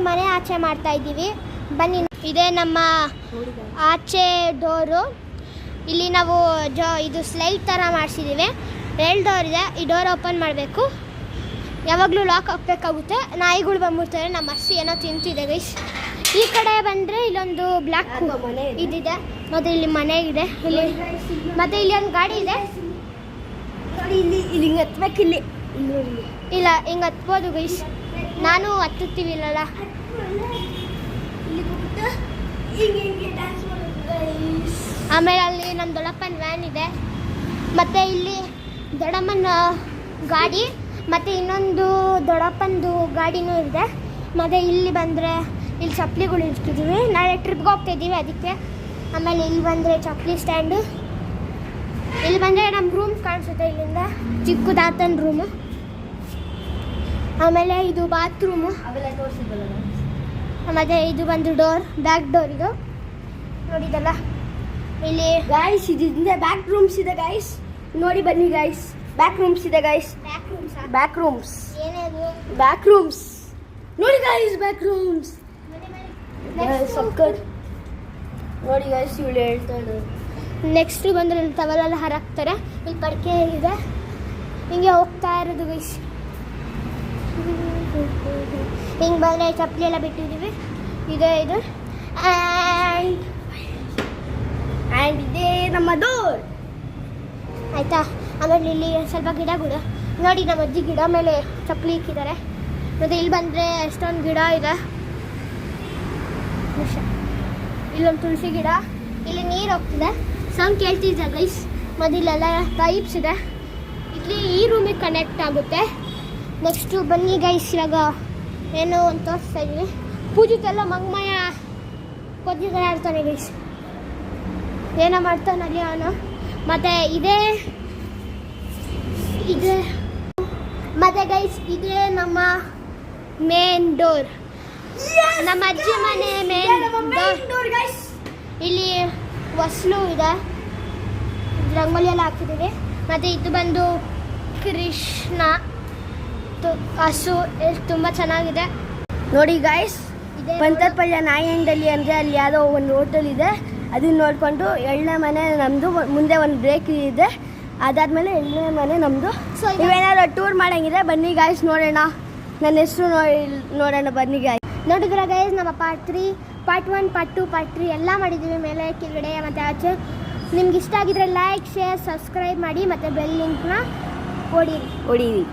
ಮನೆ ಆಚೆ ಮಾಡ್ತಾ ಇದ್ದೀವಿ. ಬನ್ನಿ, ಇದೇ ನಮ್ಮ ಆಚೆ ಡೋರು. ಇಲ್ಲಿ ನಾವು ಇದು ಸ್ಲೈಡ್ ಥರ ಮಾಡಿಸಿದ್ದೀವಿ. 2 ಡೋರ್ ಇದೆ. ಈ ಡೋರ್ ಓಪನ್ ಮಾಡಬೇಕು, ಯಾವಾಗಲೂ ಲಾಕ್ ಹಾಕಬೇಕಾಗುತ್ತೆ. ನಾಯಿಗಳು ಬಂದ್ಬಿಡ್ತಾರೆ. ನಮ್ಮ ಹಸಿ ಏನೋ ತಿಂತಿದೆ ಗೈಸ್. ಈ ಕಡೆ ಬಂದರೆ ಇಲ್ಲೊಂದು ಬ್ಲ್ಯಾಕ್ ಇದಿದೆ, ಮತ್ತು ಇಲ್ಲಿ ಮನೆ ಇದೆ. ಇಲ್ಲಿ ಮತ್ತು ಇಲ್ಲಿ ಒಂದು ಗಾಡಿ ಇದೆ. ಇಲ್ಲಿ ಹಿಂಗೆ ಹತ್ಬೇಕು. ಇಲ್ಲ, ಹಿಂಗೆ ಹತ್ಬೋದು ಗೈಸ್. ನಾನು ಹತ್ತುತ್ತೀವಿಲ್ಲಲ್ಲ. ಆಮೇಲೆ ಅಲ್ಲಿ ನಮ್ಮ ದೊಡ್ಡಪ್ಪನ ವ್ಯಾನ್ ಇದೆ. ಮತ್ತು ಇಲ್ಲಿ ದೊಡ್ಡಮ್ಮನ ಗಾಡಿ, ಮತ್ತು ಇನ್ನೊಂದು ದೊಡ್ಡಪ್ಪನದು ಗಾಡಿನೂ ಇದೆ. ಮತ್ತು ಇಲ್ಲಿ ಬಂದರೆ ಇಲ್ಲಿ ಚಪ್ಪಲಿಗಳು ಇರ್ತಿದ್ದೀವಿ. ನಾಳೆ ಟ್ರಿಪ್ಗೆ ಹೋಗ್ತಾಯಿದ್ದೀವಿ ಅದಕ್ಕೆ. ಆಮೇಲೆ ಇಲ್ಲಿ ಬಂದರೆ ಚಪ್ಪಲಿ ಸ್ಟ್ಯಾಂಡು. ಇಲ್ಲಿ ಬಂದರೆ ನಮ್ಮ ರೂಮ್ ಕಾಣಿಸುತ್ತೆ ಇಲ್ಲಿಂದ, ಚಿಕ್ಕದಾತನ ರೂಮು. ಆಮೇಲೆ ಇದು ಬಾತ್ರೂಮು. ಮತ್ತು ಇದು ಬಂದು ಡೋರ್, ಬ್ಯಾಕ್ ಡೋರ್. ಇದು ನೋಡಿದಲ್ಲ, ಇಲ್ಲಿ ಗೈಸ್ ಇದಿಂದ ಬ್ಯಾಕ್ ರೂಮ್ಸ್ ಇದೆ ಗೈಸ್. ನೋಡಿ ಬನ್ನಿ ಗೈಸ್, ಬ್ಯಾಕ್ ರೂಮ್ಸ್ ಇದೆ ಗೈಸ್. ಬ್ಯಾಕ್ ರೂಮ್ಸ್ ಏನೇನು ಬ್ಯಾಕ್ ರೂಮ್ಸ್ ನೋಡಿ ಗೈಸ್, ಬ್ಯಾಕ್ ರೂಮ್ಸ್ ಸಕ್ಕತ್. ನೋಡಿ ಗೈಸ್, ಇವಳು ಹೇಳ್ತಾ ಇದ್ದಾರೆ. ನೆಕ್ಸ್ಟ್ ಬಂದರೆ ಇಲ್ಲಿ ಟವಲೆಲ್ಲ ಹಾರಾಕ್ತಾರೆ. ಇಲ್ಲಿ ಪಡಿಕೆ ಇದೆ. ಹಿಂಗೆ ಹೋಗ್ತಾ ಇರೋದು ಗೈಸ್. ಹಿಂಗೆ ಬಂದರೆ ಚಪ್ಪಲಿ ಎಲ್ಲ ಬಿಟ್ಟಿದ್ದೀವಿ. ಇದೆ ಇದು. ಆ್ಯಂಡ್ ಇದೇ ನಮ್ಮ ಡೋರ್ ಆಯಿತಾ. ಆಮೇಲೆ ಇಲ್ಲಿ ಸ್ವಲ್ಪ ಗಿಡಗಳು ನೋಡಿ. ನಮ್ಮ ಅಜ್ಜಿ ಗಿಡ ಮೇಲೆ ಚಪ್ಪಲಿ ಇಕ್ಕಿದ್ದಾರೆ. ಮತ್ತು ಇಲ್ಲಿ ಬಂದರೆ ಎಷ್ಟೊಂದು ಗಿಡ ಇದೆ. ಇಲ್ಲೊಂದು ತುಳಸಿ ಗಿಡ. ಇಲ್ಲಿ ನೀರು ಹೋಗ್ತಿದೆ, ಸೌಂಡ್ ಕೇಳ್ತಿದ್ದೆ ಗೈಸ್. ಮತ್ತು ಇಲ್ಲೆಲ್ಲ ಪೈಪ್ಸ್ ಇದೆ. ಇಲ್ಲಿ ಈ ರೂಮಿಗೆ ಕನೆಕ್ಟ್ ಆಗುತ್ತೆ. ನೆಕ್ಸ್ಟು ಬನ್ನಿ ಗೈಸ್, ಇವಾಗ ಏನೋ ಒಂದು ತೋರಿಸ್ತಾ ಇದ್ದೀವಿ. ಪೂಜಿತೆಲ್ಲ ಮಂಗಮಯ ಕೊದ್ದಿಗೆ ಆಡ್ತಾನೆ ಗೈಸ್. ಏನೋ ಮಾಡ್ತಾನಲ್ಲಿ ಅವನು. ಮತ್ತು ಇದೆ ಮತ್ತು ಗೈಸ್, ಇದೇ ನಮ್ಮ ಮೇನ್ ಡೋರ್, ನಮ್ಮ ಅಜ್ಜಿ ಮನೆ ಮೇನ್ ಡೋರ್ ಗೈಸ್. ಇಲ್ಲಿ ಹೊಸ್ಲು ಇದೆ, ರಂಗೋಲಿ ಎಲ್ಲ ಹಾಕಿದ್ದೀವಿ. ಮತ್ತು ಇದು ಬಂದು ಕೃಷ್ಣ ಹಸು, ತುಂಬ ಚೆನ್ನಾಗಿದೆ ನೋಡಿ ಗೈಸ್. ಪಂತರ್ಪಳ್ಳ ನಾಯಂಡಲ್ಲಿ ಅಂದರೆ ಅಲ್ಲಿ ಯಾವುದೋ ಒಂದು ಹೋಟೆಲ್ ಇದೆ. ಅದನ್ನ ನೋಡಿಕೊಂಡು 2ನೇ ಮನೆ ನಮ್ಮದು. ಮುಂದೆ ಒಂದು ಬ್ರೇಕ್ ಇದೆ, ಅದಾದಮೇಲೆ 2ನೇ ಮನೆ ನಮ್ಮದು. ಸೊ ನೀವೇನಾದ್ರು ಟೂರ್ ಮಾಡೋಂಗಿದೆ ಬನ್ನಿ ಗಾಯ್ಸ್, ನೋಡೋಣ. ನನ್ನ ಹೆಸರು ನೋಡೋಣ ಬನ್ನಿ ಗಾಯ್ಸ್. ನೋಡಿದ್ರೆ ಗೈಸ್, ನಮ್ಮ ಪಾರ್ಟ್ 3, ಪಾರ್ಟ್ 1, ಪಾರ್ಟ್ 2, ಪಾರ್ಟ್ 3 ಎಲ್ಲ ಮಾಡಿದ್ದೀವಿ, ಮೇಲೆ ಕೆಳಗಡೆ ಮತ್ತು ಆಚೆ. ನಿಮ್ಗೆ ಇಷ್ಟ ಆಗಿದ್ರೆ ಲೈಕ್, ಶೇರ್, ಸಬ್ಸ್ಕ್ರೈಬ್ ಮಾಡಿ ಮತ್ತು ಬೆಲ್ ಲಿಂಕ್ನ ಹೊಡೀರಿ.